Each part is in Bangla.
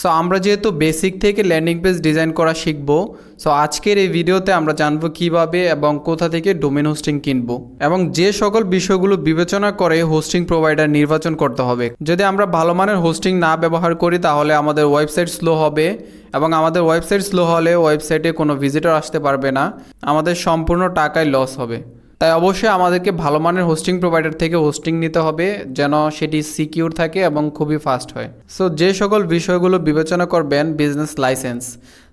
সো আমরা যেহেতু বেসিক থেকে ল্যান্ডিং পেজ ডিজাইন করা শিখব, সো আজকের এই ভিডিওতে আমরা জানবো কিভাবে এবং কোথা থেকে ডোমেন হোস্টিং কিনবো এবং যে সকল বিষয়গুলো বিবেচনা করে হোস্টিং প্রোভাইডার নির্বাচন করতে হবে। যদি আমরা ভালো মানের হোস্টিং না ব্যবহার করি তাহলে আমাদের ওয়েবসাইট স্লো হবে এবং আমাদের ওয়েবসাইট স্লো হলে ওয়েবসাইটে কোনো ভিজিটর আসতে পারবে না, আমাদের সম্পূর্ণ টাকায় লস হবে। তাই অবশ্যই আমাদেরকে ভালো মানের হোস্টিং প্রোভাইডার থেকে হোস্টিং নিতে হবে যেন সেটি সিকিউর থাকে এবং খুবই ফাস্ট হয়। সো যে সকল বিষয়গুলো বিবেচনা করবেন, বিজনেস লাইসেন্স,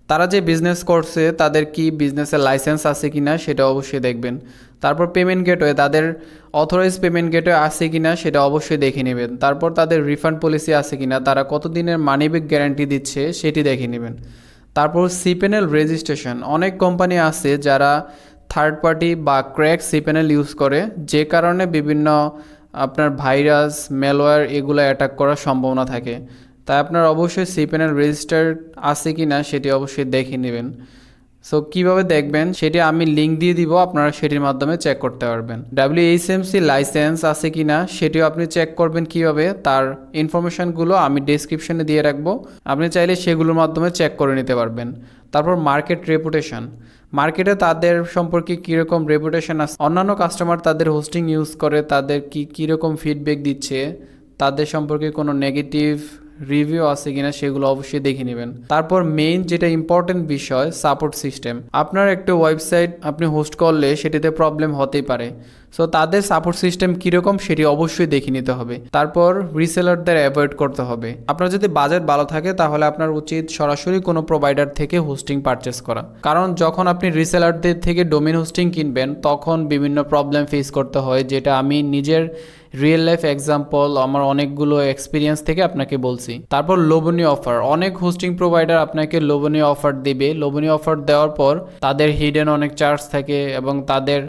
তারা যে বিজনেস করছে তাদের কি বিজনেসের লাইসেন্স আছে কি না সেটা অবশ্যই দেখবেন। তারপর পেমেন্ট গেটওয়ে, তাদের অথরাইজ পেমেন্ট গেটওয়ে আছে কি না সেটা অবশ্যই দেখে নেবেন। তারপর তাদের রিফান্ড পলিসি আছে কি না, তারা কতদিনের মানি ব্যাক গ্যারান্টি দিচ্ছে সেটি দেখে নেবেন। তারপর সিপ্যানেল রেজিস্ট্রেশন, অনেক কোম্পানি আছে যারা থার্ড পার্টি বা ক্র্যাক সিপ্যানেল ইউজ করে, যে কারণে বিভিন্ন আপনার ভাইরাস, ম্যালওয়্যার এগুলো অ্যাটাক করার সম্ভাবনা থাকে। তাই আপনার অবশ্যই সিপ্যানেল রেজিস্টার্ড আছে কি না সেটি অবশ্যই দেখে নেবেন। সো কীভাবে দেখবেন সেটি আমি লিঙ্ক দিয়ে দিব, আপনারা সেটির মাধ্যমে চেক করতে পারবেন। WHMC লাইসেন্স আছে কি না সেটিও আপনি চেক করবেন কীভাবে, তার ইনফরমেশানগুলো আমি ডেসক্রিপশনে দিয়ে রাখবো, আপনি চাইলে সেগুলোর মাধ্যমে চেক করে নিতে পারবেন। তারপর মার্কেট রেপুটেশন, মার্কেটে তাদের সম্পর্কে কীরকম রেপুটেশন আছে, অন্যান্য কাস্টমার তাদের হোস্টিং ইউজ করে তাদের কীরকম ফিডব্যাক দিচ্ছে, তাদের সম্পর্কে কোনো নেগেটিভ রিভিউ আছে কিনা সেগুলো অবশ্যই দেখে নেবেন। তারপর মেইন যেটা ইম্পর্টেন্ট বিষয়, সাপোর্ট সিস্টেম। আপনার একটা ওয়েবসাইট আপনি হোস্ট করলে সেটিতে প্রবলেম হতেই পারে, সো তাদের সাপোর্ট সিস্টেম কীরকম সেটি অবশ্যই দেখে নিতে হবে। তারপর রিসেলারদের অ্যাভয়েড করতে হবে। আপনার যদি বাজেট ভালো থাকে তাহলে আপনার উচিত সরাসরি কোনো প্রোভাইডার থেকে হোস্টিং পারচেস করা, কারণ যখন আপনি রিসেলারদের থেকে ডোমেন হোস্টিং কিনবেন তখন বিভিন্ন প্রবলেম ফেস করতে হয়, যেটা আমি নিজের রিয়েল লাইফ এক্সাম্পল আমার অনেকগুলো এক্সপিরিয়েন্স থেকে আপনাকে বলছি। তারপর লোভনীয় অফার, অনেক হোস্টিং প্রোভাইডার আপনাকে লোভনীয় অফার দেবে। লোভনীয় অফার দেওয়ার পর তাদের হিডেন অনেক চার্জ থাকে এবং তাদের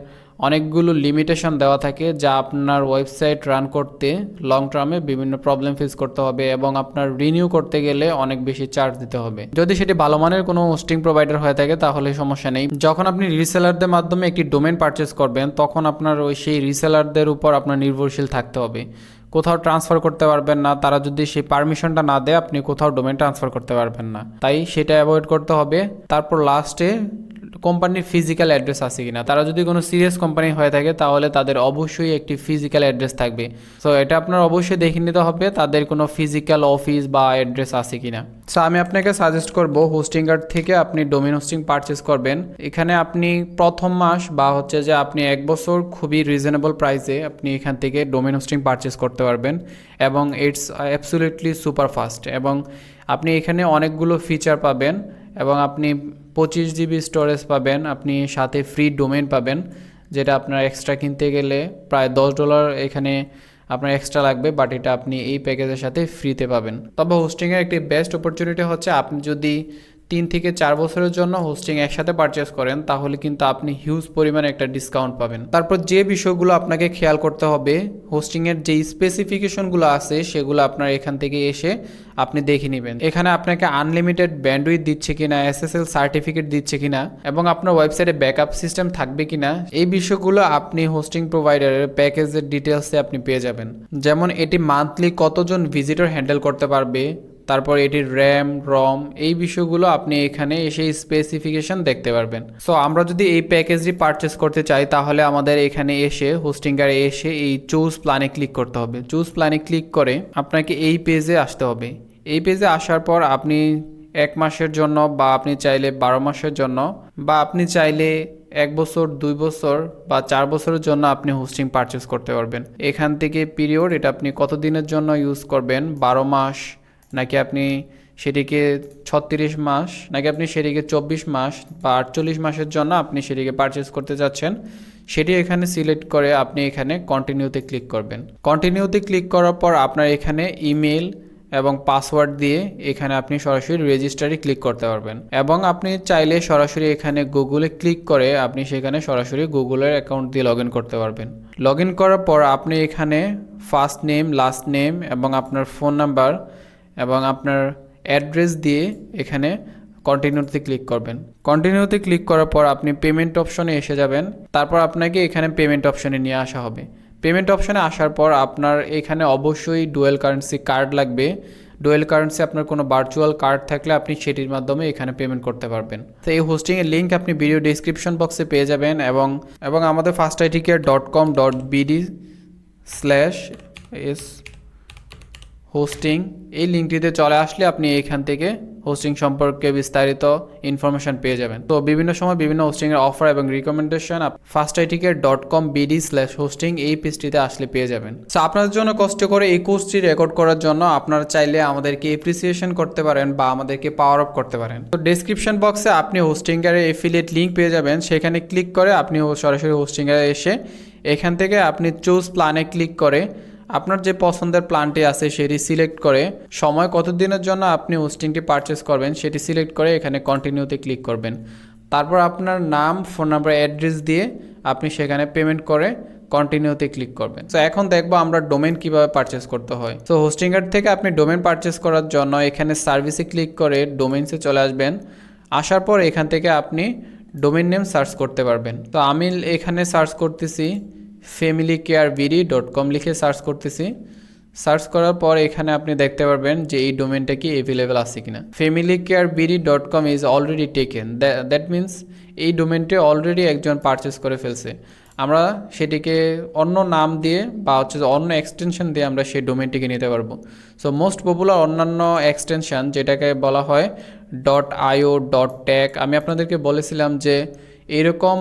অনেকগুলো লিমিটেশন দেওয়া থাকে, যা আপনার ওয়েবসাইট রান করতে লং টার্মে বিভিন্ন প্রবলেম ফেস করতে হবে এবং আপনার রিনিউ করতে গেলে অনেক বেশি চার্জ দিতে হবে। যদি সেটি ভালো মানের কোনো হোস্টিং প্রোভাইডার হয়ে থাকে তাহলে সমস্যা নেই। যখন আপনি রিসেলারদের মাধ্যমে একটি ডোমেন পারচেস করবেন তখন আপনার সেই রিসেলারদের উপর আপনার নির্ভরশীল থাকতে হবে, কোথাও ট্রান্সফার করতে পারবেন না। তারা যদি সেই পারমিশনটা না দেয় আপনি কোথাও ডোমেন ট্রান্সফার করতে পারবেন না, তাই সেটা অ্যাভয়েড করতে হবে। তারপর লাস্টে কোম্পানির ফিজিক্যাল অ্যাড্রেস আছে কিনা, তারা যদি কোনো সিরিয়াস কোম্পানি হয়ে থাকে তাহলে তাদের অবশ্যই একটি ফিজিক্যাল অ্যাড্রেস থাকবে। সো এটা আপনার অবশ্যই দেখে নিতে হবে তাদের কোনো ফিজিক্যাল অফিস বা অ্যাড্রেস আছে কিনা। সো আমি আপনাকে সাজেস্ট করব হোস্টিংগার থেকে আপনি ডোমেন হোস্টিং পারচেস করবেন। এখানে আপনি প্রথম মাস বা হচ্ছে যে আপনি 1 বছর খুবই রিজনেবল প্রাইসে আপনি এখান থেকে ডোমেন হোস্টিং পারচেস করতে পারবেন এবং ইটস অ্যাবসলিউটলি সুপার ফাস্ট এবং আপনি এখানে অনেকগুলো ফিচার পাবেন এবং আপনি 25 GB স্টোরেজ পাবেন, আপনি সাথে ফ্রি ডোমেন পাবেন, যেটা আপনার এক্সট্রা কিনতে গেলে প্রায় $10 এখানে আপনার এক্সট্রা লাগবে, বাট এটা আপনি এই প্যাকেজের সাথে ফ্রিতে পাবেন। তবে হোস্টিংয়ের একটি বেস্ট অপরচুনিটি হচ্ছে আপনি যদি 3 থেকে 4 বছরের জন্য হোস্টিং একসাথে পারচেস করেন তাহলে কিন্তু আপনি হিউজ পরিমাণে একটা ডিসকাউন্ট পাবেন। তারপর যে বিষয়গুলো আপনাকে খেয়াল করতে হবে, হোস্টিংয়ের যে স্পেসিফিকেশনগুলো আছে সেগুলো আপনার এখান থেকে এসে আপনি দেখে নেবেন। এখানে আপনাকে আনলিমিটেড ব্যান্ডউইথ দিচ্ছে কিনা, SSL সার্টিফিকেট দিচ্ছে কিনা এবং আপনার ওয়েবসাইটে ব্যাকআপ সিস্টেম থাকবে কিনা, এই বিষয়গুলো আপনি হোস্টিং প্রোভাইডারের প্যাকেজের ডিটেলসে আপনি পেয়ে যাবেন। যেমন এটি মান্থলি কতজন ভিজিটর হ্যান্ডেল করতে পারবে, তারপর এটির র্যাম, রম, এই বিষয়গুলো আপনি এখানে এসে স্পেসিফিকেশন দেখতে পারবেন। সো আমরা যদি এই প্যাকেজটি পারচেস করতে চাই তাহলে আমাদের এখানে এসে হোস্টিংগারে এসে এই চুজ প্ল্যানে ক্লিক করতে হবে। চুজ প্ল্যানে ক্লিক করে আপনাকে এই পেজে আসতে হবে। এই পেজে আসার পর আপনি 1 মাসের জন্য বা আপনি চাইলে 12 মাসের জন্য বা আপনি চাইলে 1 বছর, 2 বছর বা 4 বছরের জন্য আপনি হোস্টিং পারচেস করতে পারবেন। এখান থেকে পিরিয়ড, এটা আপনি কত দিনের জন্য ইউজ করবেন, 12 মাস নাকি আপনি সেটিকে 36 মাস নাকি আপনি সেটিকে 24 মাস বা 48 মাসের জন্য আপনি সেটিকে পারচেস করতে যাচ্ছেন, সেটি এখানে সিলেক্ট করে আপনি এখানে কন্টিনিউতে ক্লিক করবেন। কন্টিনিউতে ক্লিক করার পর আপনার এখানে ইমেল এবং পাসওয়ার্ড দিয়ে এখানে আপনি সরাসরি রেজিস্টারে ক্লিক করতে পারবেন এবং আপনি চাইলে সরাসরি এখানে গুগলে ক্লিক করে আপনি সেখানে সরাসরি গুগলের অ্যাকাউন্ট দিয়ে লগ ইন করতে পারবেন। লগ ইন করার পর আপনি এখানে ফার্স্ট নেম, লাস্ট নেম এবং আপনার ফোন নাম্বার এবং আপনার অ্যাড্রেস দিয়ে এখানে কন্টিনিউতে ক্লিক করবেন। কন্টিনিউতে ক্লিক করার পর আপনি পেমেন্ট অপশনে এসে যাবেন। তারপর আপনাকে এখানে পেমেন্ট অপশনে নিয়ে আসা হবে। পেমেন্ট অপশনে আসার পর আপনার এখানে অবশ্যই ডুয়াল কারেন্সি কার্ড লাগবে ডুয়েল কারেন্সি আপনার কোনো ভার্চুয়াল কার্ড থাকলে আপনি সেটির মাধ্যমে এখানে পেমেন্ট করতে পারবেন। তো এই হোস্টিংয়ের লিঙ্ক আপনি ভিডিও ডিসক্রিপশন বক্সে পেয়ে যাবেন এবং আমাদের firstitcare.com.bd/s হোস্টিং এই লিঙ্কটিতে চলে আসলে আপনি এখান থেকে হোস্টিং সম্পর্কে বিস্তারিত ইনফরমেশন পেয়ে যাবেন। তো বিভিন্ন সময় বিভিন্ন হোস্টিংয়ের অফার এবং রিকমেন্ডেশন firstitcare.com.bd/hosting এই পেজটিতে আসলে পেয়ে যাবেন। সো আপনাদের জন্য কষ্ট করে এই কোর্সটি রেকর্ড করার জন্য আপনারা চাইলে আমাদেরকে এপ্রিসিয়েশন করতে পারেন বা আমাদেরকে পাওয়ার আপ করতে পারেন। তো ডেসক্রিপশন বক্সে আপনি হোস্টিংয়ের এফিলিয়েট লিঙ্ক পেয়ে যাবেন, সেখানে ক্লিক করে আপনি সরাসরি হোস্টিংয়ে এসে এখান থেকে আপনি চুজ প্ল্যানে ক্লিক করে আপনার যে পছন্দের প্ল্যানটি আছে সেটি সিলেক্ট করে সময় কতদিনের জন্য আপনি হোস্টিংটি পারচেস করবেন সেটি সিলেক্ট করে এখানে কন্টিনিউতে ক্লিক করবেন। তারপর আপনার নাম, ফোন নাম্বার, অ্যাড্রেস দিয়ে আপনি সেখানে পেমেন্ট করে কন্টিনিউতে ক্লিক করবেন। সো এখন দেখবো আমরা ডোমেন কিভাবে পারচেস করতে হয়। সো হোস্টিংয়ের থেকে আপনি ডোমেন পারচেস করার জন্য এখানে সার্ভিসে ক্লিক করে ডোমেইনসে চলে আসবেন। আসার পর এখান থেকে আপনি ডোমেন নেম সার্চ করতে পারবেন। তো আমি এখানে সার্চ করতেছি familycarebd.com লিখে সার্চ করতেছি। সার্চ করার পর এখানে আপনি দেখতে পারবেন যে এই ডোমেনটা কি অ্যাভেলেবেল আছে কিনা। familycarebd.com is already taken, that means এই ডোমেনটি অলরেডি একজন পারচেস করে ফেলছে। আমরা সেটিকে অন্য নাম দিয়ে বা অন্য এক্সটেনশন দিয়ে আমরা সেই ডোমেনটিকে নিতে পারবো। সো মোস্ট পপুলার অন্যান্য এক্সটেনশন যেটাকে বলা হয় .io, .tag, আমি আপনাদেরকে বলেছিলাম যে এরকম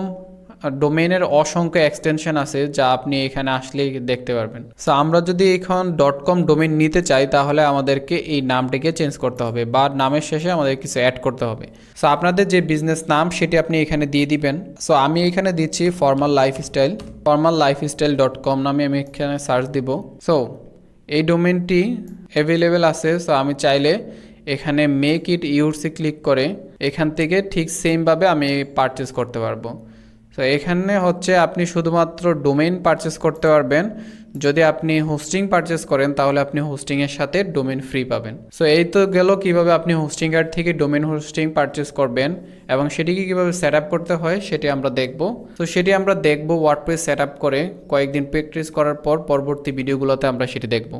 ডোমেনের অসংখ্য এক্সটেনশন আছে যা আপনি এখানে আসলেই দেখতে পারবেন। সো আমরা যদি এখন .com ডোমেন নিতে চাই তাহলে আমাদেরকে এই নামটিকে চেঞ্জ করতে হবে বা নামের শেষে আমাদের কিছু অ্যাড করতে হবে। সো আপনাদের যে বিজনেস নাম সেটি আপনি এখানে দিয়ে দিবেন। সো আমি এখানে দিচ্ছি formal lifestyle.com নামে আমি এখানে সার্চ দিব। সো এই ডোমেনটি অ্যাভেলেবেল আছে। সো আমি চাইলে এখানে মেক ইট ইউরসে ক্লিক করে এখান থেকে ঠিক সেমভাবে আমি পারচেস করতে পারবো। তো এখানে হচ্ছে আপনি শুধুমাত্র ডোমেইন পারচেস করতে পারবেন। যদি আপনি হোস্টিং পারচেস করেন তাহলে আপনি হোস্টিংয়ের সাথে ডোমেইন ফ্রি পাবেন। সো এই তো গেল কিভাবে আপনি হোস্টিংয়ার থেকে ডোমেইন হোস্টিং পারচেস করবেন এবং সেটিকে কিভাবে সেট আপ করতে হয় সেটি আমরা দেখব। তো সেটি আমরা দেখব ওয়ার্ডপ্রেস সেট আপ করে কয়েকদিন প্র্যাকটিস করার পর পরবর্তী ভিডিওগুলোতে আমরা সেটি দেখব।